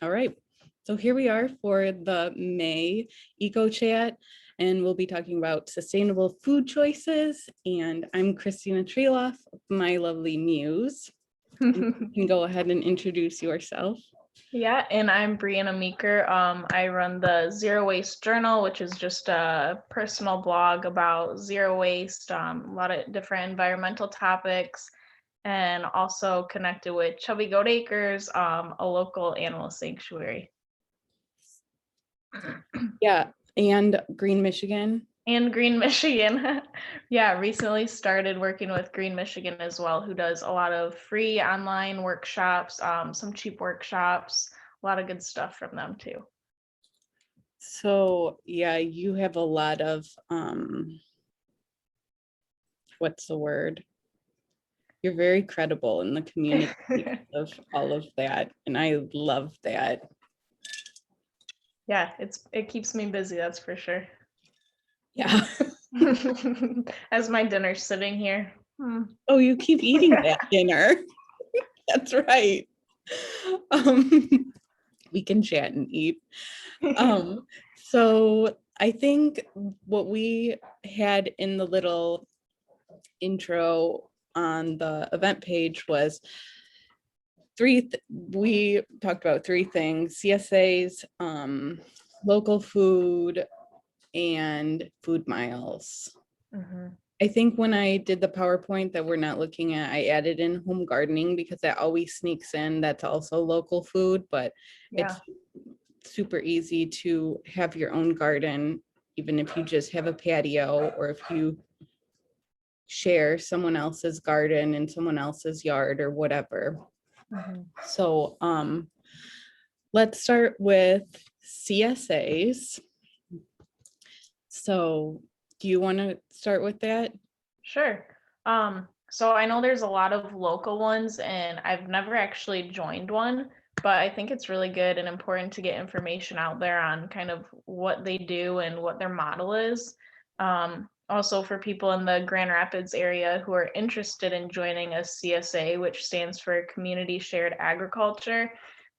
All right, so here we are for the May Eco Chat, and we'll be talking about sustainable food choices. And I'm Christina Treloff, my lovely muse. You can go ahead and introduce yourself. Yeah, and I'm Briana Meeker. I run the Zero Waste Journal, which is just a personal blog about zero waste, a lot of different environmental topics, and also connected with Chubby Goat Acres, a local animal sanctuary. Yeah, and Green Michigan. And Green Michigan. Yeah, recently started working with Green Michigan as well, who does a lot of free online workshops, some cheap workshops, a lot of good stuff from them too. So yeah, you have a lot of, what's the word? You're very credible in the community of all of that, and I love that. Yeah, it keeps me busy, that's for sure. Yeah. As my dinner's sitting here. Oh, you keep eating that dinner. That's right. We can chat and eat. So I think what we had in the little intro on the event page was we talked about three things: CSAs, local food, and food miles. I think when I did the PowerPoint that we're not looking at, I added in home gardening because that always sneaks in. That's also local food, but Yeah. it's super easy to have your own garden, even if you just have a patio or if you share someone else's garden in someone else's yard or whatever. So let's start with CSAs. So do you want to start with that? Sure. So I know there's a lot of local ones, and I've never actually joined one, but I think it's really good and important to get information out there on kind of what they do and what their model is. Also, for people in the Grand Rapids area who are interested in joining a CSA, which stands for Community Shared Agriculture,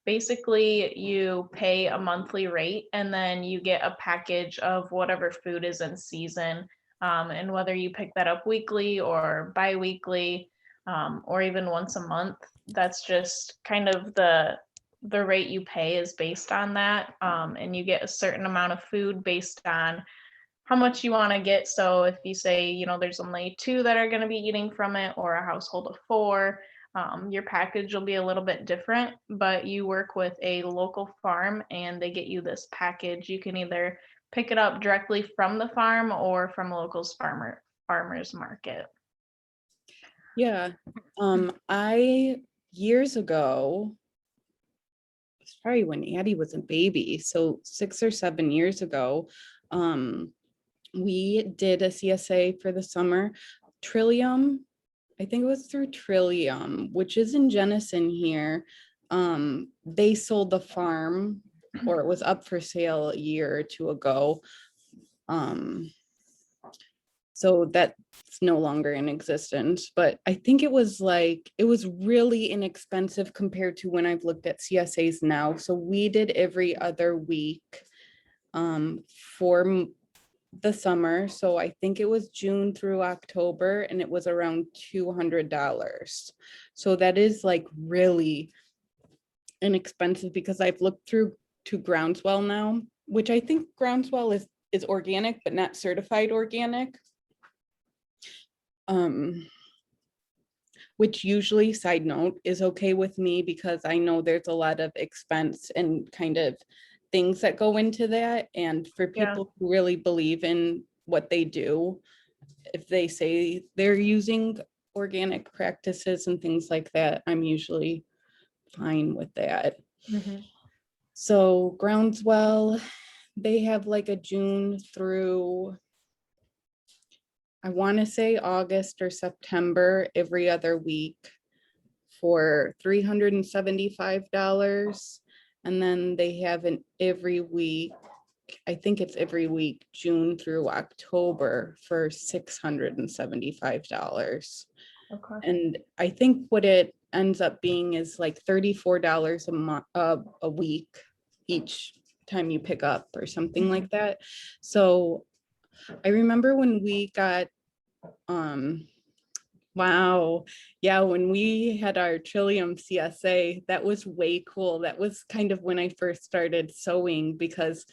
basically you pay a monthly rate and then you get a package of whatever food is in season. And whether you pick that up weekly or bi-weekly, or even once a month, that's just kind of the rate you pay is based on that. And you get a certain amount of food based on how much you want to get. So if you say, there's only 2 that are going to be eating from it, or a household of 4, your package will be a little bit different, but you work with a local farm and they get you this package. You can either pick it up directly from the farm or from a local farmer's market. Yeah. I years ago, it's probably when Addie was a baby, so 6 or 7 years ago, we did a CSA for the summer. Trillium, I think it was through Trillium, which is in Jenison here. They sold the farm, or it was up for sale a year or two ago. So that's no longer in existence, but I think it was really inexpensive compared to when I've looked at CSAs now. So we did every other week for the summer. So I think it was June through October, and it was around $200. So that is like really inexpensive because I've looked through to Groundswell now, which I think Groundswell is organic, but not certified organic. Which usually, side note, is okay with me because I know there's a lot of expense and kind of things that go into that. And for people who really believe in what they do, if they say they're using organic practices and things like that, I'm usually fine with that. So Groundswell, they have like a June through, I want to say August or September, every other week for $375. And then they have an every week, I think it's every week, June through October for $675. Okay. And I think what it ends up being is like $34 a month, a week each time you pick up or something like that. So I remember when we got, wow, yeah, when we had our Trillium CSA, that was way cool. That was kind of when I first started sewing, because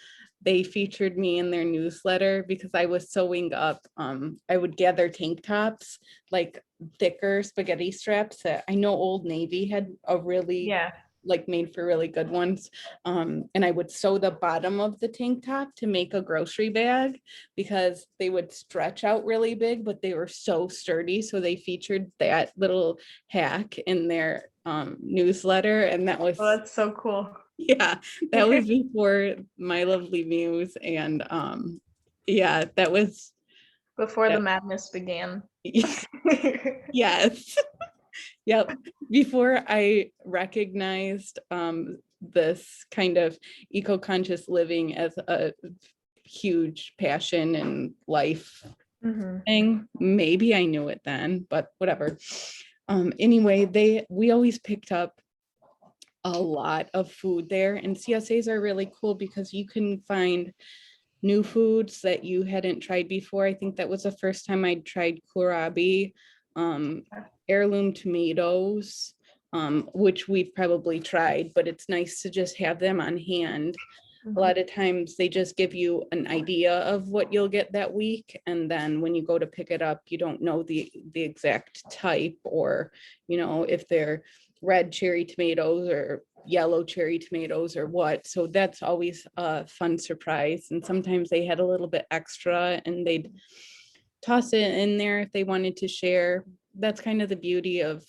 they featured me in their newsletter because I was sewing up. I would gather tank tops, like thicker spaghetti straps that I know Old Navy had a really Yeah. like made for really good ones. And I would sew the bottom of the tank top to make a grocery bag because they would stretch out really big, but they were so sturdy. So they featured that little hack in their newsletter. And that was, Oh, that's so cool. yeah, that was before My Lovely Muse. And yeah, that was, Before the madness began. yes. Yep. Before I recognized this kind of eco-conscious living as a huge passion and life thing, maybe I knew it then, but whatever. Anyway, we always picked up a lot of food there, and CSAs are really cool because you can find new foods that you hadn't tried before. I think that was the first time I tried kohlrabi, heirloom tomatoes, which we've probably tried, but it's nice to just have them on hand. A lot of times they just give you an idea of what you'll get that week. And then when you go to pick it up, you don't know the exact type, or, you know, if they're red cherry tomatoes or yellow cherry tomatoes or what. So that's always a fun surprise. And sometimes they had a little bit extra and they'd toss it in there if they wanted to share. That's kind of the beauty of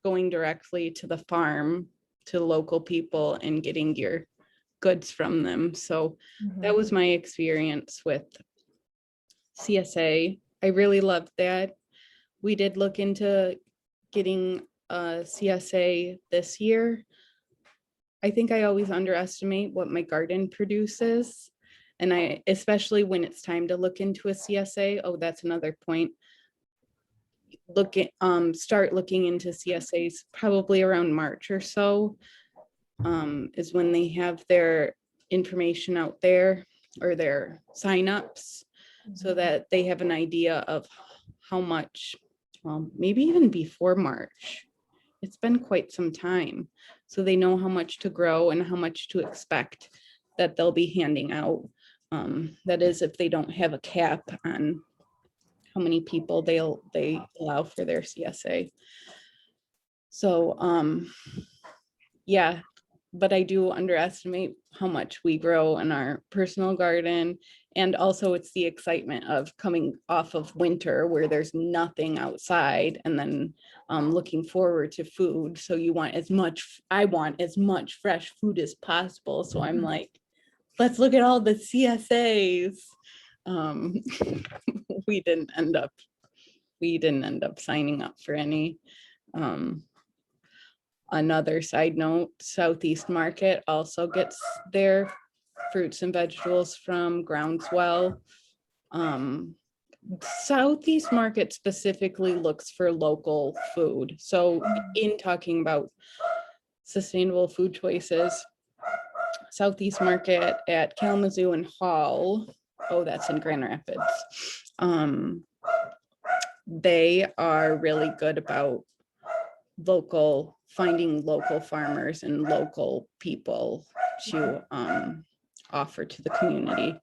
going directly to the farm, to local people, and getting your goods from them. So that was my experience with CSA. I really loved that. We did look into getting a CSA this year. I think I always underestimate what my garden produces. And especially when it's time to look into a CSA, oh, that's another point. Start looking into CSAs probably around March or so, is when they have their information out there, or their signups, so that they have an idea of how much, well, maybe even before March. It's been quite some time. So they know how much to grow and how much to expect that they'll be handing out. That is, if they don't have a cap on how many people they allow for their CSA. So yeah, but I do underestimate how much we grow in our personal garden. And also it's the excitement of coming off of winter where there's nothing outside, and then looking forward to food. So I want as much fresh food as possible. So I'm like, let's look at all the CSAs. We didn't end up signing up for any. Another side note, Southeast Market also gets their fruits and vegetables from Groundswell. Southeast Market specifically looks for local food. So in talking about sustainable food choices, Southeast Market at Kalamazoo and Hall, oh, that's in Grand Rapids. They are really good about finding local farmers and local people to offer to the community.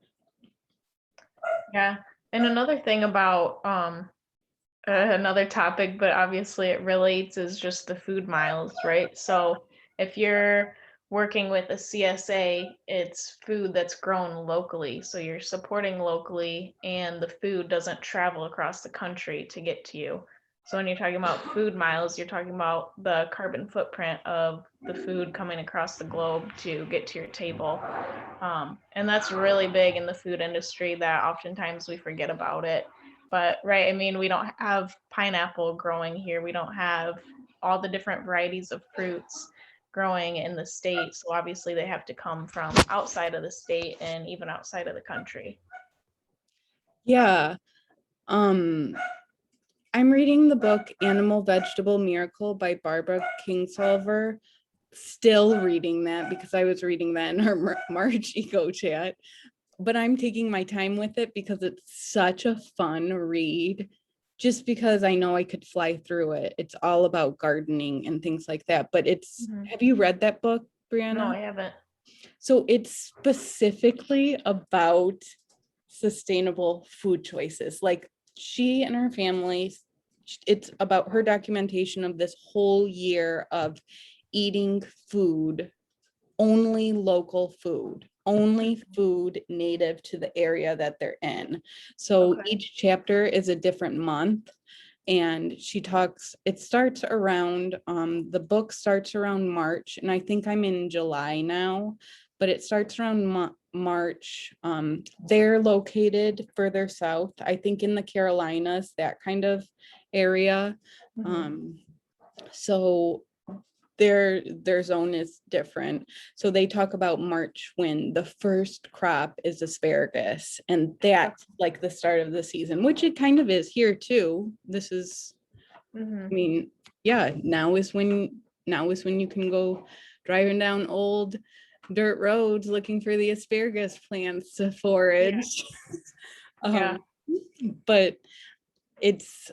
Yeah. And another thing about another topic, but obviously it relates, is just the food miles, right? So if you're working with a CSA, it's food that's grown locally. So you're supporting locally, and the food doesn't travel across the country to get to you. So when you're talking about food miles, you're talking about the carbon footprint of the food coming across the globe to get to your table. And that's really big in the food industry, that oftentimes we forget about it. But right, I mean, we don't have pineapple growing here. We don't have all the different varieties of fruits growing in the state. So obviously they have to come from outside of the state and even outside of the country. Yeah. I I'm reading the book Animal Vegetable Miracle by Barbara Kingsolver. Still reading that because I was reading that in our March Eco Chat. But I'm taking my time with it because it's such a fun read. Just because I know I could fly through it. It's all about gardening and things like that. But have you read that book, Briana? No, I haven't. So it's specifically about sustainable food choices. Like she and her family, it's about her documentation of this whole year of eating food, only local food, only food native to the area that they're in. So each chapter is a different month. And she talks, it starts around, the book starts around March, and I think I'm in July now, but it starts around March. They're located further south, I think in the Carolinas, that kind of area. So their zone is different. So they talk about March when the first crop is asparagus, and that's like the start of the season, which it kind of is here too. This is, I mean, yeah, now is when you can go driving down old dirt roads looking for the asparagus plants to forage. But it's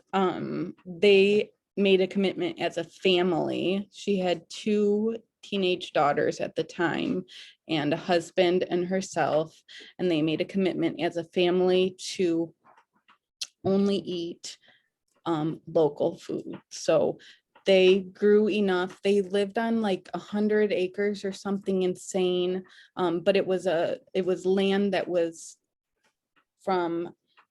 they made a commitment as a family. She had 2 teenage daughters at the time and a husband and herself, and they made a commitment as a family to only eat local food. So they grew enough. They lived on like 100 acres or something insane, but it was land that was from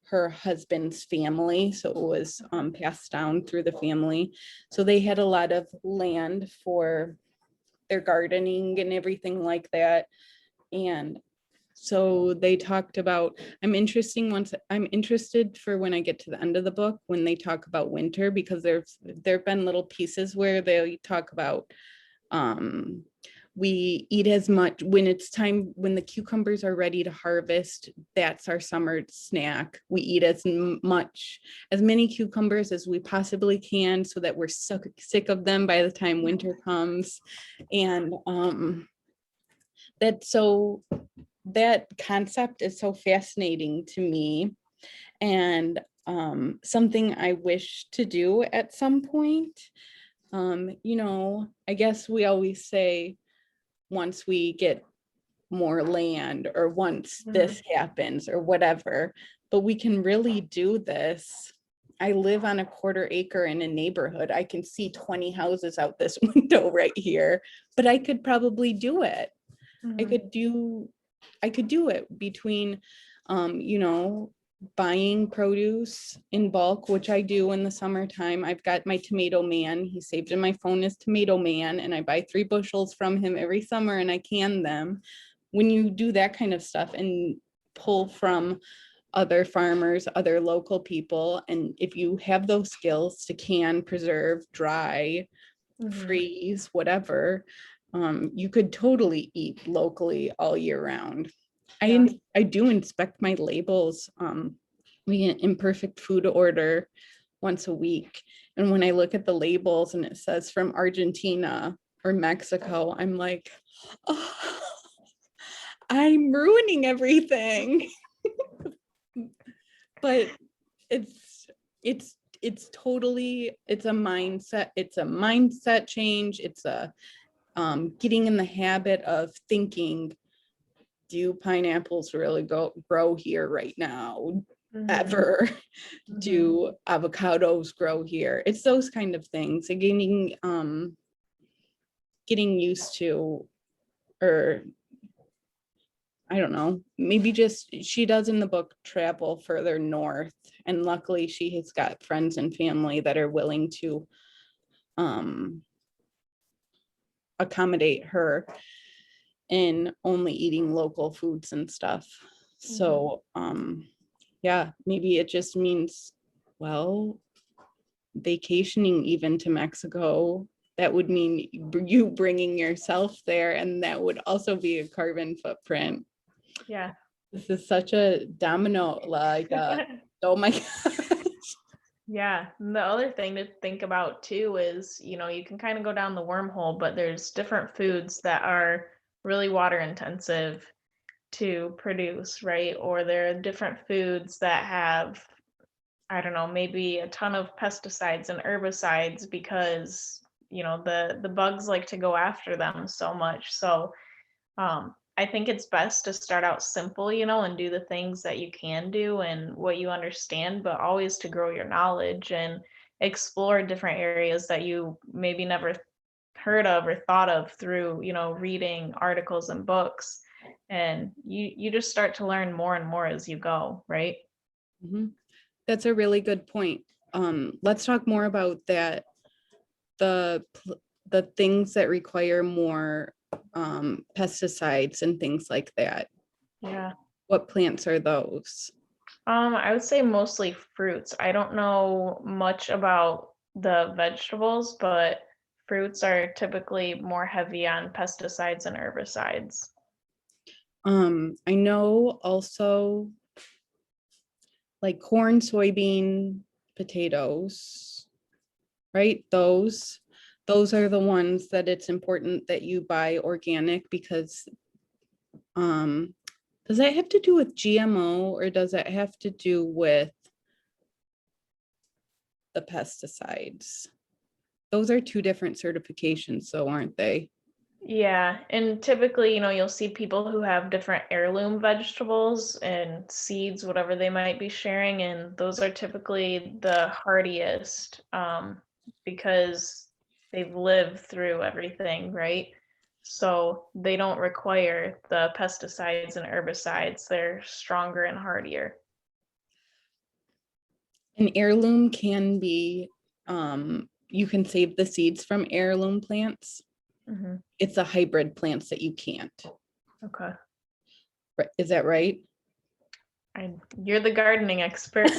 her husband's family, so it was passed down through the family. So they had a lot of land for their gardening and everything like that. And so they talked about, I'm interested for when I get to the end of the book, when they talk about winter, because there've been little pieces where they talk about we eat as much when it's time, when the cucumbers are ready to harvest, that's our summer snack. We eat as many cucumbers as we possibly can so that we're sick of them by the time winter comes. And that concept is so fascinating to me, and something I wish to do at some point. I guess we always say once we get more land or once this happens or whatever, but we can really do this. I live on a 1/4 acre in a neighborhood. I can see 20 houses out this window right here, but I could probably do it. I could do it between, buying produce in bulk, which I do in the summertime. I've got my tomato man. He saved in my phone as Tomato Man, and I buy 3 bushels from him every summer and I can them. When you do that kind of stuff and pull from other farmers, other local people, and if you have those skills to can, preserve, dry, freeze, whatever, you could totally eat locally all year round. I do inspect my labels. We get imperfect food order once a week. And when I look at the labels and it says from Argentina or Mexico, I'm like, oh, I'm ruining everything. But it's a mindset change. It's a getting in the habit of thinking, do pineapples really grow here right now? Ever? Do avocados grow here? It's those kind of things. And getting used to, or I don't know, maybe just, she does in the book travel further north, and luckily she has got friends and family that are willing to accommodate her in only eating local foods and stuff. So yeah, maybe it just means, well, vacationing even to Mexico, that would mean you bringing yourself there, and that would also be a carbon footprint. Yeah. This is such a domino, like, oh my gosh. Yeah. And the other thing to think about too is, you can kind of go down the wormhole, but there's different foods that are really water intensive to produce, right? Or there are different foods that have, I don't know, maybe a ton of pesticides and herbicides because, the bugs like to go after them so much. So I think it's best to start out simple, and do the things that you can do and what you understand, but always to grow your knowledge and explore different areas that you maybe never heard of or thought of through, reading articles and books. And you just start to learn more and more as you go, right? Mhm. That's a really good point. Let's talk more about that. The things that require more pesticides and things like that. Yeah. What plants are those? I would say mostly fruits. I don't know much about the vegetables, but fruits are typically more heavy on pesticides and herbicides. I know also like corn, soybean, potatoes, right? Those are the ones that it's important that you buy organic because does that have to do with GMO or does it have to do with the pesticides? Those are two different certifications, so aren't they? Yeah, and typically, you'll see people who have different heirloom vegetables and seeds, whatever they might be sharing, and those are typically the hardiest because they've lived through everything, right? So they don't require the pesticides and herbicides. They're stronger and hardier. An heirloom can be, you can save the seeds from heirloom plants. Hmm. It's the hybrid plants that you can't. Okay. Is that right? You're the gardening expert.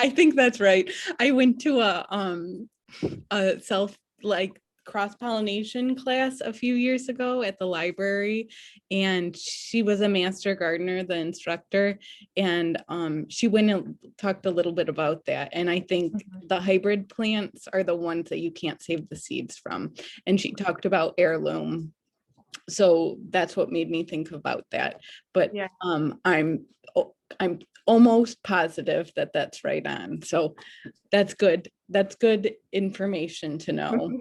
I think that's right. I went to a self like cross-pollination class a few years ago at the library, and she was a master gardener, the instructor, and she went and talked a little bit about that. And I think Mhm. the hybrid plants are the ones that you can't save the seeds from. And she talked about heirloom. So that's what made me think about that. But Yeah. I'm almost positive that that's right on. So that's good. That's good information to know.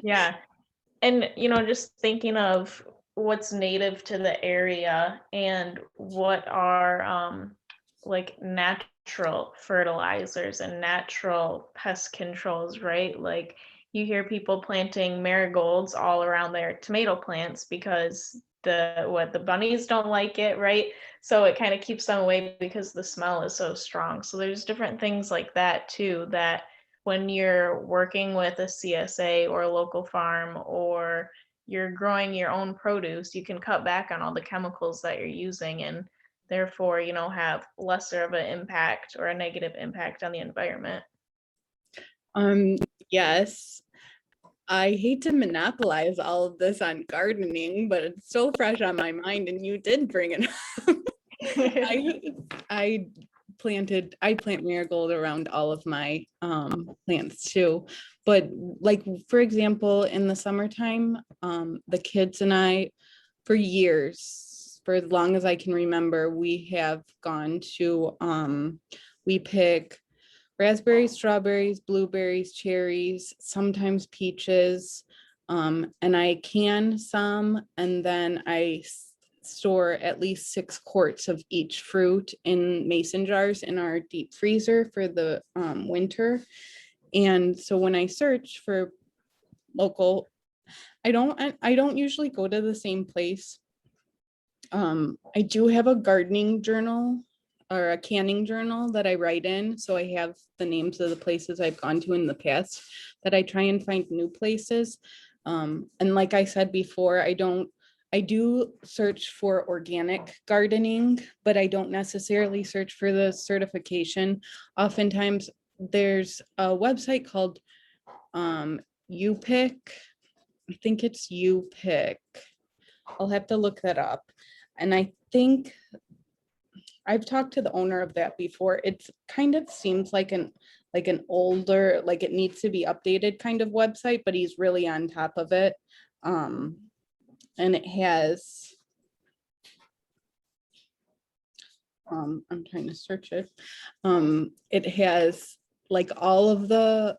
Yeah. And, just thinking of what's native to the area and what are like natural fertilizers and natural pest controls, right? Like you hear people planting marigolds all around their tomato plants because the bunnies don't like it, right? So it kind of keeps them away because the smell is so strong. So there's different things like that too that when you're working with a CSA or a local farm or you're growing your own produce, you can cut back on all the chemicals that you're using and therefore, have lesser of an impact or a negative impact on the environment. Um, yes, I hate to monopolize all of this on gardening, but it's so fresh on my mind, and you did bring it up. I I I plant marigold around all of my plants too. But like for example, in the summertime, the kids and I, for years, for as long as I can remember, we have gone to we pick raspberries, strawberries, blueberries, cherries, sometimes peaches. And I can some, and then I store at least 6 quarts of each fruit in mason jars in our deep freezer for the winter. And so when I search for local, I don't usually go to the same place. I do have a gardening journal or a canning journal that I write in. So I have the names of the places I've gone to in the past that I try and find new places. And like I said before, I do search for organic gardening, but I don't necessarily search for the certification. Oftentimes there's a website called UPick. I think it's UPick. I'll have to look that up. And I think I've talked to the owner of that before. It's kind of seems like an older, like it needs to be updated kind of website, but he's really on top of it. And it has, I'm trying to search it. It has like all of the,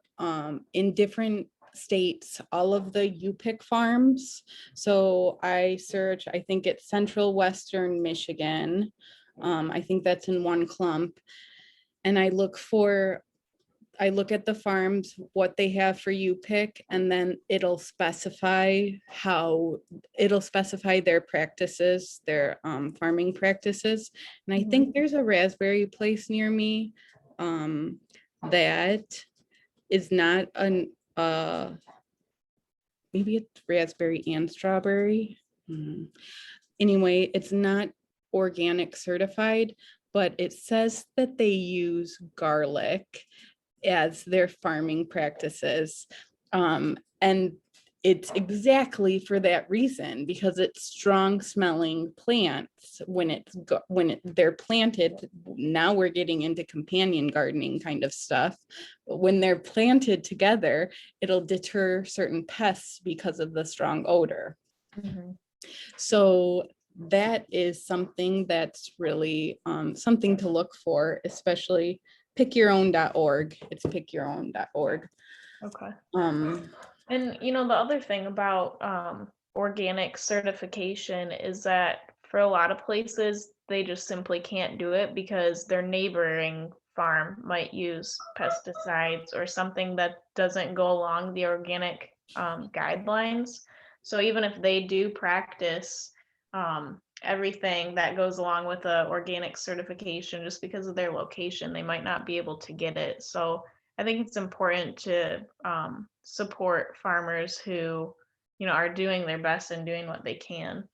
in different states, all of the UPIC farms. So I search, I think it's Central Western Michigan. I think that's in one clump. And I look at the farms, what they have for UPIC, and then it'll specify their practices, their farming practices. And I think there's a raspberry place near me that is not an, maybe it's raspberry and strawberry. Anyway, it's not organic certified, but it says that they use garlic as their farming practices. And it's exactly for that reason, because it's strong smelling plants when they're planted. Now we're getting into companion gardening kind of stuff. But when they're planted together, it'll deter certain pests because of the strong odor. So that is something that's really something to look for, especially pickyourown.org. It's pickyourown.org. Okay. And the other thing about organic certification is that for a lot of places, they just simply can't do it because their neighboring farm might use pesticides or something that doesn't go along the organic guidelines. So even if they do practice everything that goes along with the organic certification, just because of their location, they might not be able to get it. So I think it's important to support farmers who, are doing their best and doing what they can.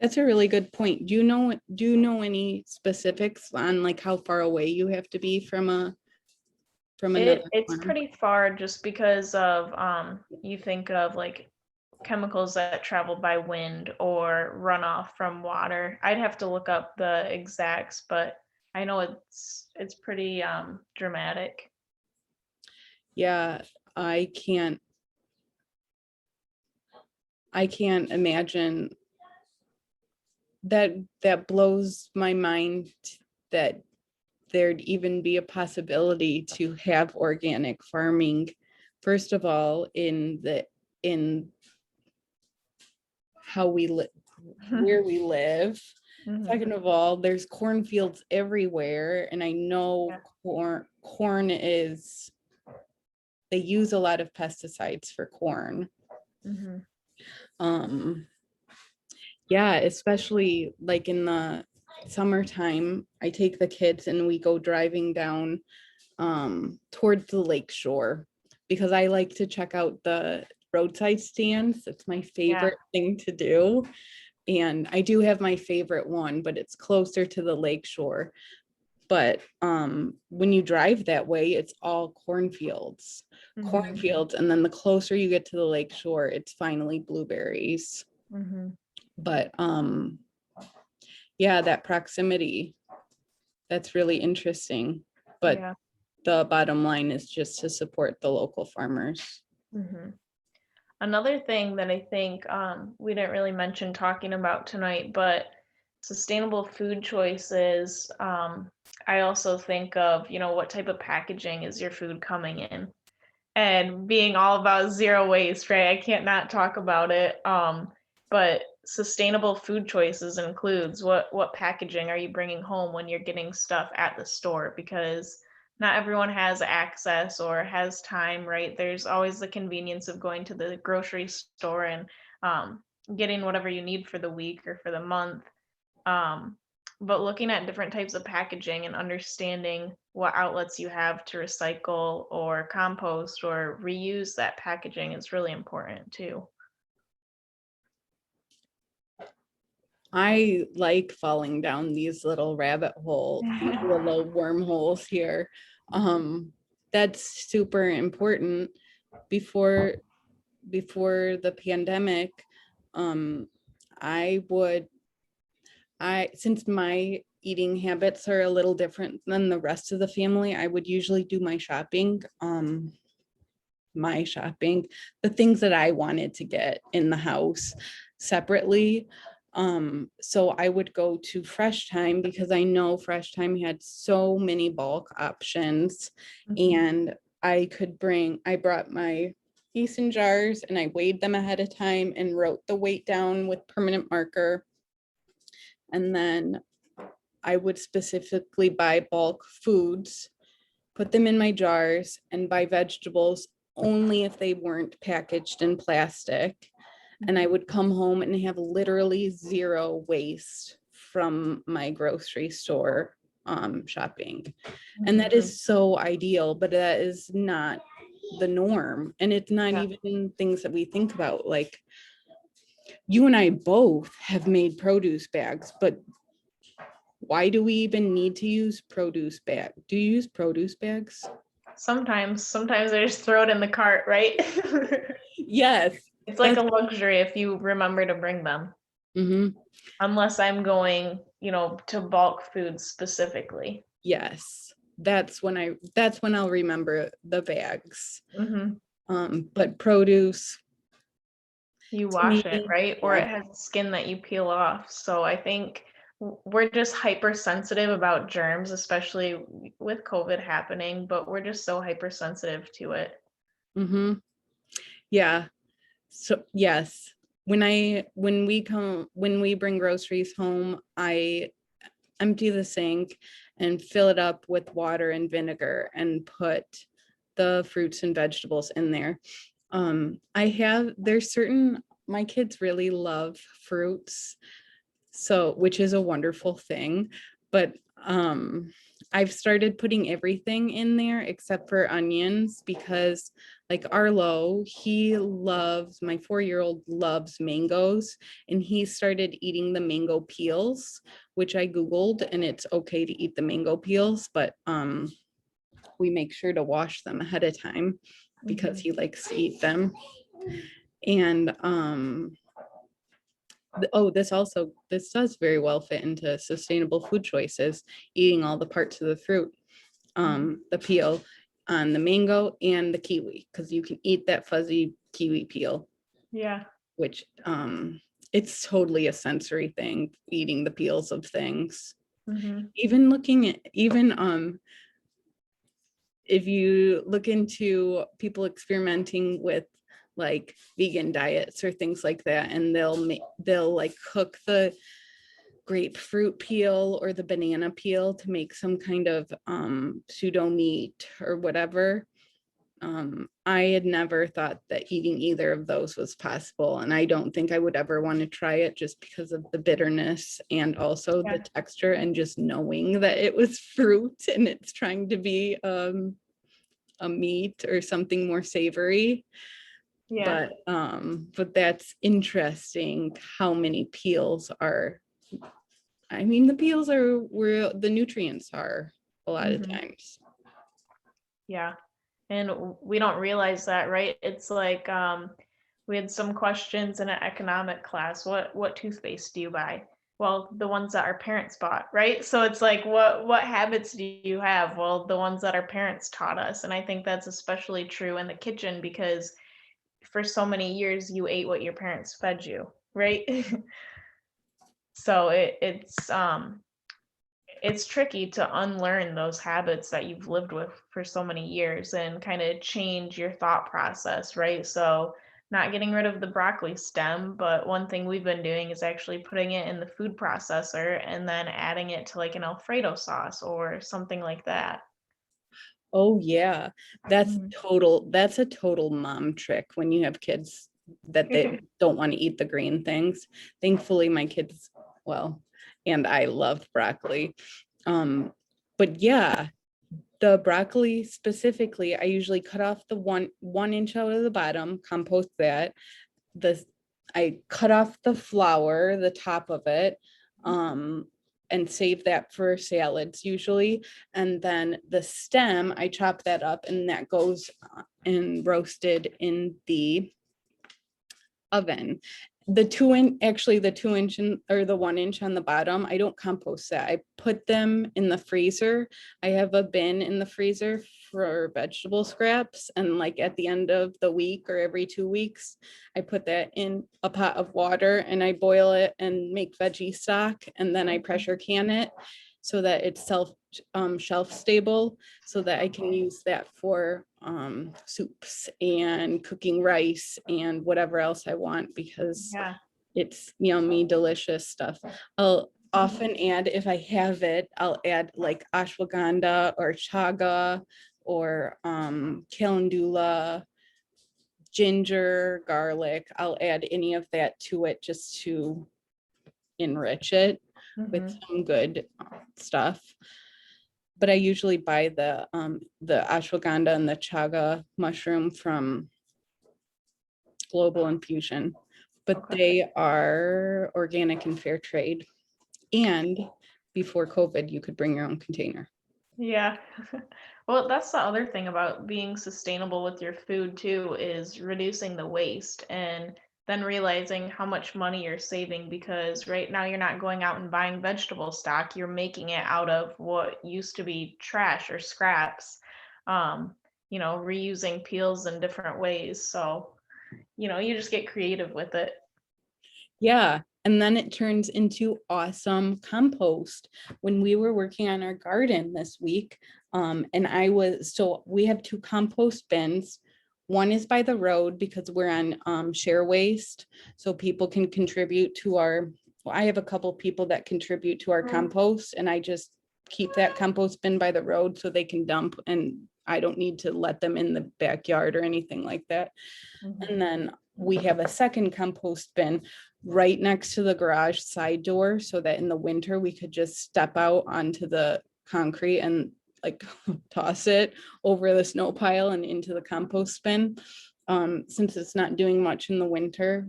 That's a really good point. Do you know any specifics on like how far away you have to be from another It's farm? pretty far just because of you think of like chemicals that travel by wind or runoff from water. I'd have to look up the exacts, but I know it's pretty dramatic. Yeah, I can't imagine. That blows my mind that there'd even be a possibility to have organic farming, first of all, in how we live, where we live. Second of all, there's cornfields everywhere, and I know corn is, they use a lot of pesticides for corn. Yeah, especially like in the summertime, I take the kids and we go driving down towards the lake shore, because I like to check out the roadside stands. It's my favorite thing to do. And I do have my favorite one, but it's closer to the lake shore. But when you drive that way, it's all cornfields, and then the closer you get to the lake shore, it's finally blueberries. But yeah, that proximity, that's really interesting. But the bottom line is just to support the local farmers. Another thing that I think we didn't really mention talking about tonight, but sustainable food choices. I also think of, what type of packaging is your food coming in, and being all about zero waste, right? I can't not talk about it. But sustainable food choices includes what packaging are you bringing home when you're getting stuff at the store, because not everyone has access or has time, right? There's always the convenience of going to the grocery store and getting whatever you need for the week or for the month. But looking at different types of packaging and understanding what outlets you have to recycle or compost or reuse that packaging is really important too. I like falling down these little rabbit holes, little wormholes here. That's super important. Before the pandemic, since my eating habits are a little different than the rest of the family. I would usually do my shopping, the things that I wanted to get in the house separately. So I would go to Fresh Time because I know Fresh Time had so many bulk options, and I brought my mason jars and I weighed them ahead of time and wrote the weight down with permanent marker. And then I would specifically buy bulk foods, put them in my jars, and buy vegetables only if they weren't packaged in plastic. And I would come home and have literally zero waste from my grocery store shopping. And that is so ideal, but that is not the norm. And it's not even things that we think about. Like, you and I both have made produce bags, but why do we even need to use produce bag? Do you use produce bags? Sometimes I just throw it in the cart, right? Yes. It's like a luxury if you remember to bring them. Unless I'm going, to bulk foods specifically. Yes. That's when I'll remember the bags. But produce, you wash it, right? Or it has skin that you peel off. So I think we're just hypersensitive about germs, especially with COVID happening, but we're just so hypersensitive to it. Yeah. So yes, when we bring groceries home, I empty the sink and fill it up with water and vinegar and put the fruits and vegetables in there. My kids really love fruits, so, which is a wonderful thing, but I've started putting everything in there except for onions, because like Arlo, my 4-year-old loves mangoes, and he started eating the mango peels, which I Googled, and it's okay to eat the mango peels, but we make sure to wash them ahead of time because he likes to eat them. And this does very well fit into sustainable food choices, eating all the parts of the fruit, the peel on the mango and the kiwi, because you can eat that fuzzy kiwi peel. Yeah. Which it's totally a sensory thing, eating the peels of things. Even if you look into people experimenting with like vegan diets or things like that, and they'll like cook the grapefruit peel or the banana peel to make some kind of pseudo meat or whatever. I had never thought that eating either of those was possible, and I don't think I would ever want to try it, just because of the bitterness and also the texture, and just knowing that it was fruit and it's trying to be a meat or something more savory. But that's interesting how many peels are. I mean, the peels are where the nutrients are a lot of times. Yeah. And we don't realize that, right? It's like we had some questions in an economic class. What toothpaste do you buy? Well, the ones that our parents bought, right? So it's like, what habits do you have? Well, the ones that our parents taught us. And I think that's especially true in the kitchen, because for so many years you ate what your parents fed you, right? So it's tricky to unlearn those habits that you've lived with for so many years and kind of change your thought process, right? So not getting rid of the broccoli stem, but one thing we've been doing is actually putting it in the food processor and then adding it to like an Alfredo sauce or something like that. Oh yeah, that's a total mom trick when you have kids that they don't want to eat the green things. Thankfully, my kids, and I love broccoli. But yeah, the broccoli specifically, I usually cut off the one inch out of the bottom, compost that. I cut off the flower, the top of it, and save that for salads usually. And then the stem, I chop that up, and that goes and roasted in the oven. the 2 inch or the 1 inch on the bottom, I don't compost that. I put them in the freezer. I have a bin in the freezer for vegetable scraps. And like at the end of the week or every 2 weeks, I put that in a pot of water and I boil it and make veggie stock. And then I pressure can it so that it's shelf stable, so that I can use that for soups and cooking rice and whatever else I want, because Yeah. it's yummy, delicious stuff. I'll often add, if I have it, I'll add like ashwagandha or chaga or calendula, ginger, garlic. I'll add any of that to it just to enrich it with some good stuff. But I usually buy the ashwagandha and the chaga mushroom from Global Infusion, but they are organic and fair trade. And before COVID, you could bring your own container. Yeah. Well, that's the other thing about being sustainable with your food too, is reducing the waste and then realizing how much money you're saving, because right now you're not going out and buying vegetable stock, you're making it out of what used to be trash or scraps. Reusing peels in different ways. So, you just get creative with it. Yeah. And then it turns into awesome compost. When we were working on our garden this week, we have 2 compost bins. One is by the road because we're on share waste. So people can contribute to I have a couple people that contribute to our compost, and I just keep that compost bin by the road so they can dump, and I don't need to let them in the backyard or anything like that. And then we have a second compost bin right next to the garage side door, so that in the winter we could just step out onto the concrete and like toss it over the snow pile and into the compost bin. Since it's not doing much in the winter,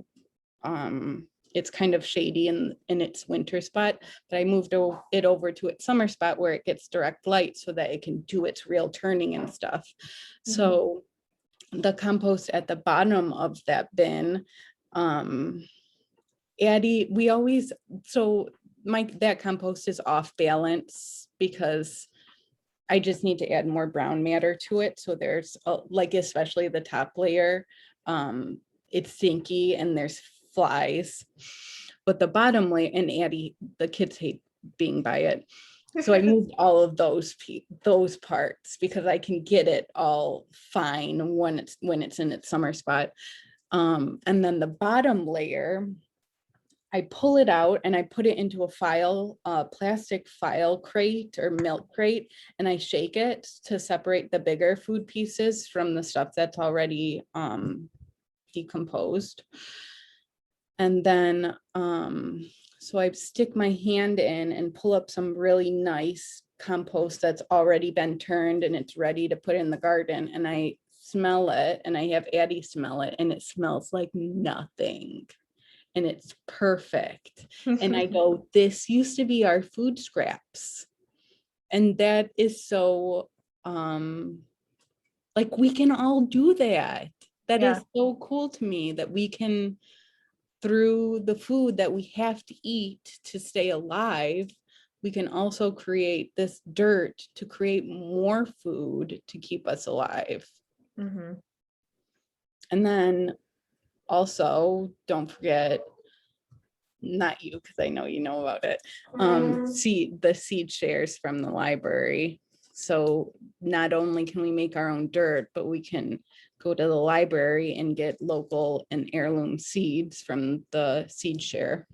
it's kind of shady in its winter spot, but I moved it over to its summer spot where it gets direct light so that it can do its real turning and stuff. So the compost at the bottom of that bin, Addie, that compost is off balance because I just need to add more brown matter to it. So there's especially the top layer, it's stinky and there's flies, but the bottom layer, and Addie, the kids hate being by it. So I moved all of those parts because I can get it all fine when it's in its summer spot. And then the bottom layer, I pull it out and I put it into a plastic file crate or milk crate, and I shake it to separate the bigger food pieces from the stuff that's already decomposed. And then, so I stick my hand in and pull up some really nice compost that's already been turned and it's ready to put in the garden. And I smell it, and I have Addie smell it, and it smells like nothing. And it's perfect. And I go, this used to be our food scraps. And that is so, we can all do that. That is so cool to me, that we can, through the food that we have to eat to stay alive, we can also create this dirt to create more food to keep us alive. And then also, don't forget, not you, because I know you know about it, the seed shares from the library. So not only can we make our own dirt, but we can go to the library and get local and heirloom seeds from the seed share.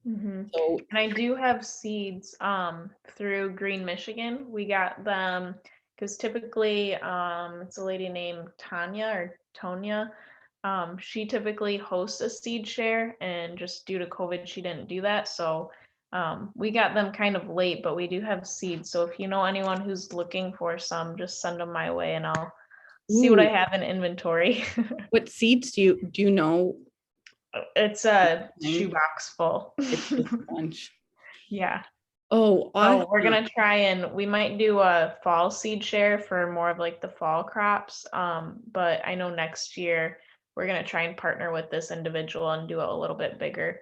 So, and I do have seeds through Green Michigan. We got them because typically it's a lady named Tanya or Tonya. She typically hosts a seed share, and just due to COVID, she didn't do that. So we got them kind of late, but we do have seeds. So if you know anyone who's looking for some, just send them my way and I'll see what I have in inventory. What seeds do you know? It's a shoebox full. It's just a bunch. Yeah. Oh, awesome. So we're gonna try, and we might do a fall seed share for more of like the fall crops. But I know next year we're going to try and partner with this individual and do it a little bit bigger.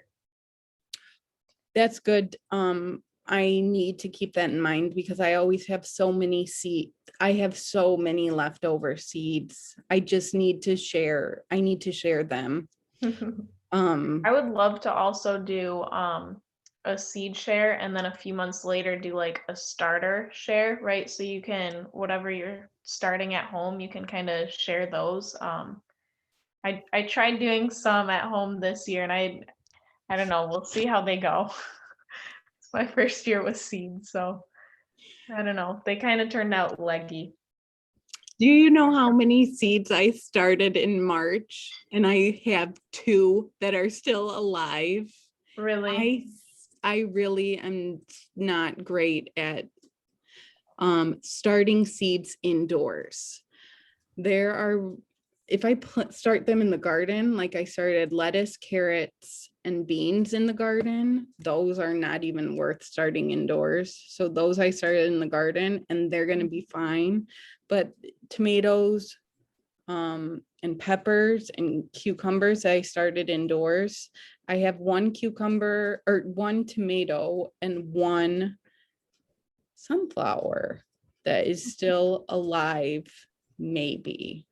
That's good. I need to keep that in mind because I always have so many seeds. I have so many leftover seeds. I just need to share. I need to share them. I would love to also do a seed share and then a few months later do like a starter share, right? So you can, whatever you're starting at home, you can kind of share those. I tried doing some at home this year and I don't know, we'll see how they go. It's my first year with seeds, so I don't know. They kind of turned out leggy. Do you know how many seeds I started in March? And I have 2 that are still alive. Really? I really am not great at starting seeds indoors. There are, if I start them in the garden, like I started lettuce, carrots, and beans in the garden, those are not even worth starting indoors. So those I started in the garden and they're going to be fine. But tomatoes and peppers and cucumbers I started indoors. I have 1 cucumber or 1 tomato and 1 sunflower that is still alive, maybe.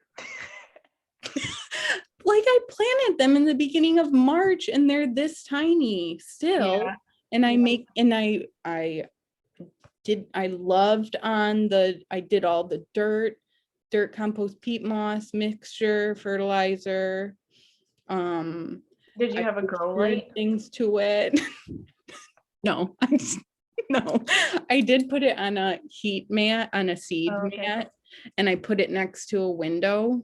Like I planted them in the beginning of March and they're this tiny still. Yeah. And I make, and I loved on I did all the dirt, compost, peat moss mixture, fertilizer. Did you I have a put grow certain light? things to it. No, no, I did put it on a heat mat, on a seed Oh, okay. mat, and I put it next to a window,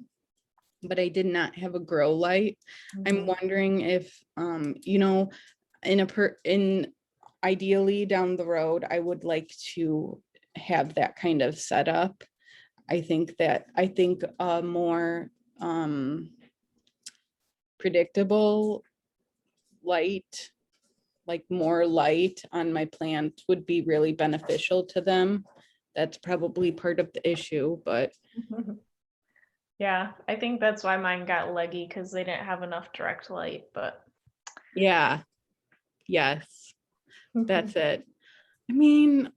but I did not have a grow light. I'm wondering if, you know, in ideally down the road, I would like to have that kind of setup. I think a more predictable light, like more light on my plants would be really beneficial to them. That's probably part of the issue, but Yeah, I think that's why mine got leggy because they didn't have enough direct light, but yeah, yes, that's it. I mean,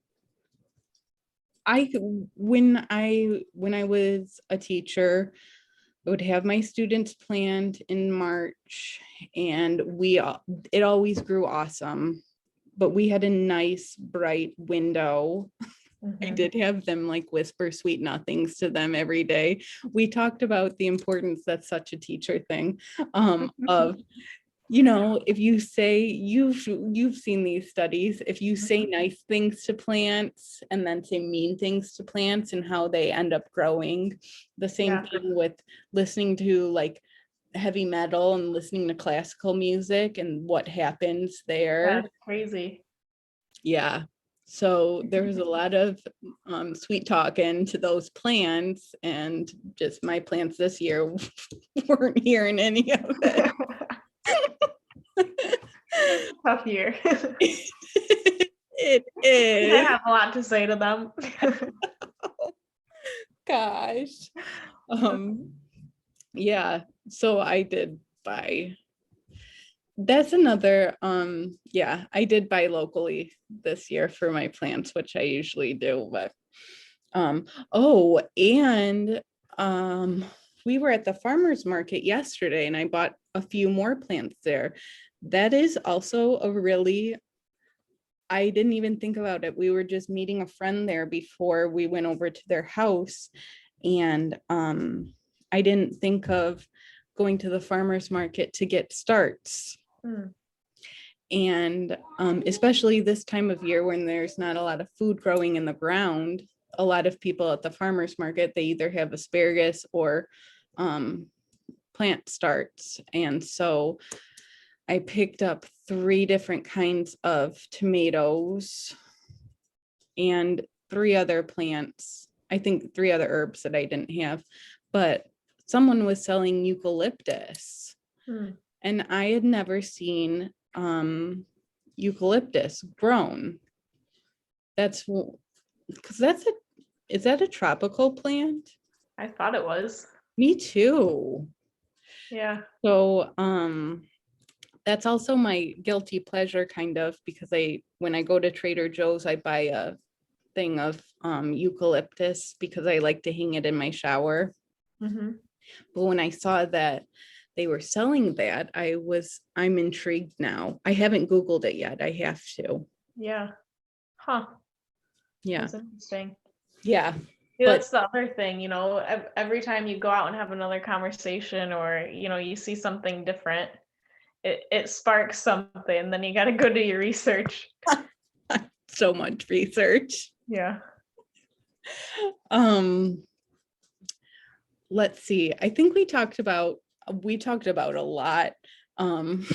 when I was a teacher, I would have my students planned in March and it always grew awesome, but we had a nice bright window. I did have them like whisper sweet nothings to them every day. We talked about the importance, that's such a teacher thing, of, if you say, you've seen these studies, if you say nice things to plants and then say mean things to plants and how they end up growing. The same Yeah. thing with listening to like heavy metal and listening to classical music and what happens there. That's crazy. Yeah. So there was a lot of sweet talking to those plants, and just my plants this year weren't hearing any of it. Tough year. It I is. have a lot to say to them. Gosh. Yeah, so I did buy. That's another, yeah, I did buy locally this year for my plants, which I usually do, but oh, and we were at the farmer's market yesterday and I bought a few more plants there. That is also I didn't even think about it. We were just meeting a friend there before we went over to their house. And I didn't think of going to the farmer's market to get starts. And especially this time of year when there's not a lot of food growing in the ground, a lot of people at the farmer's market, they either have asparagus or plant starts. And so I picked up 3 different kinds of tomatoes and 3 other plants. I think 3 other herbs that I didn't have, but someone was selling eucalyptus. And I had never seen eucalyptus grown. That's because is that a tropical plant? I thought it was. Me too. Yeah. So that's also my guilty pleasure kind of, because when I go to Trader Joe's, I buy a thing of eucalyptus because I like to hang it in my shower. Hmm. But when I saw that they were selling that, I'm intrigued now. I haven't Googled it yet. I have to. Yeah. Huh. Yeah. That's interesting. Yeah. Yeah, But that's the other thing, every time you go out and have another conversation or, you see something different, it sparks something, and then you got to go do your research. so much research. Yeah. Um, let's see. I think we talked about a lot. Um,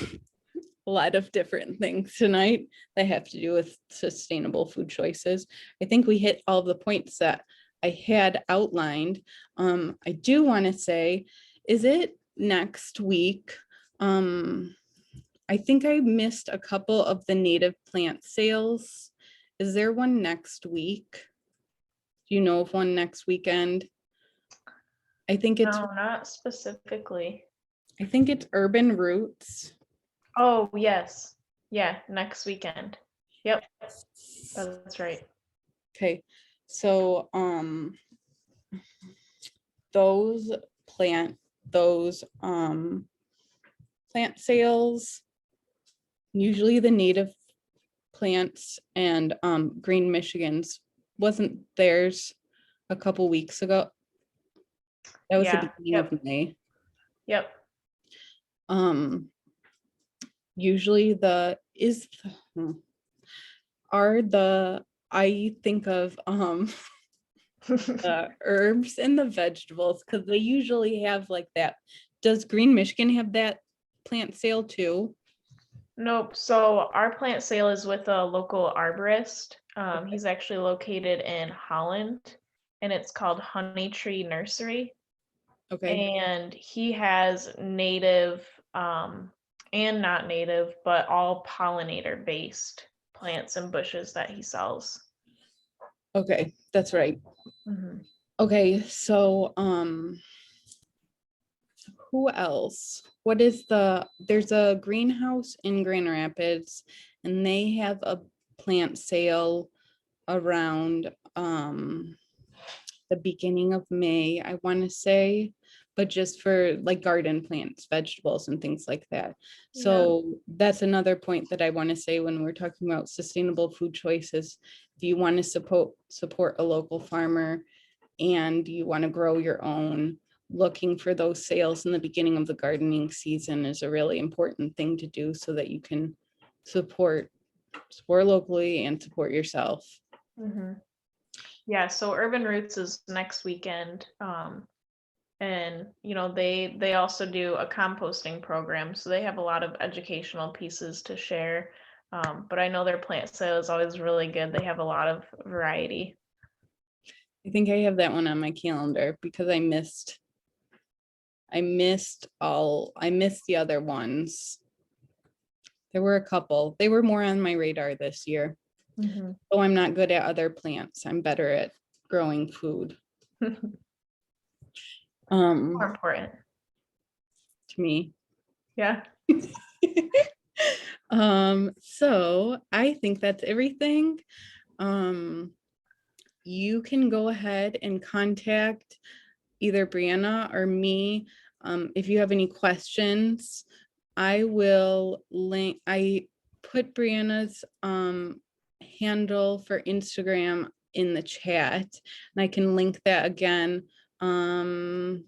a lot of different things tonight that have to do with sustainable food choices. I think we hit all the points that I had outlined. I do want to say, is it next week? I think I missed a couple of the native plant sales. Is there one next week? Do you know of one next weekend? I think it's No, not specifically. I think it's Urban Roots. Oh, yes. Yeah, next weekend. Yep, that's right. Okay. So those plant those plant sales, usually the native plants and Green Michigan's wasn't theirs a couple weeks ago. That was the Yeah, beginning yep, of May. yep. Um usually the is hmm, are the I think of the herbs and the vegetables because they usually have like that. Does Green Michigan have that plant sale too? Nope. So our plant sale is with a local arborist. Okay. He's actually located in Holland, and it's called Honey Tree Nursery. Okay. And he has native and not native, but all pollinator based plants and bushes that he sells. Okay, that's right. Hmm. Okay, so who else? There's a greenhouse in Grand Rapids and they have a plant sale around the beginning of May, I want to say, but just for like garden plants, vegetables and things like that. Yeah. So that's another point that I want to say when we're talking about sustainable food choices. If you want to support a local farmer and you want to grow your own, looking for those sales in the beginning of the gardening season is a really important thing to do so that you can support locally and support yourself. Hmm. Yeah. So Urban Roots is next weekend. And they also do a composting program, so they have a lot of educational pieces to share. But I know their plant sale is always really good. They have a lot of variety. I think I have that one on my calendar because I missed the other ones. There were a couple. They were more on my radar this year. Hmm. So I'm not good at other plants. I'm better at growing food. More Um, important. to me. Yeah. So I think that's everything. You can go ahead and contact either Briana or me if you have any questions. I put Briana's handle for Instagram in the chat and I can link that again. I'll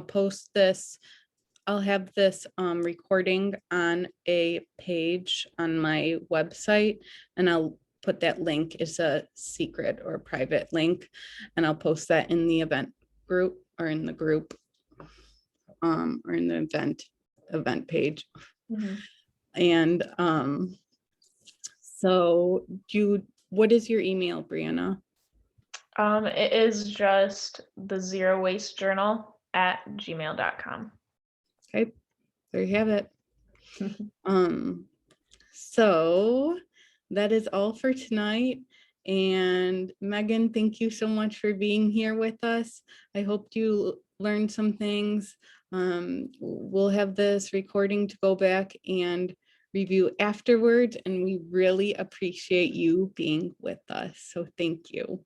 post this. I'll have this recording on a page on my website and I'll put that link. It's a secret or private link and I'll post that in the event group or in the group or in the event page. Hmm. And so what is your email, Briana? It is just the zerowastejournal@gmail.com. Okay, there you have it. So that is all for tonight. And Megan, thank you so much for being here with us. I hope you learned some things. We'll have this recording to go back and review afterwards, and we really appreciate you being with us. So thank you.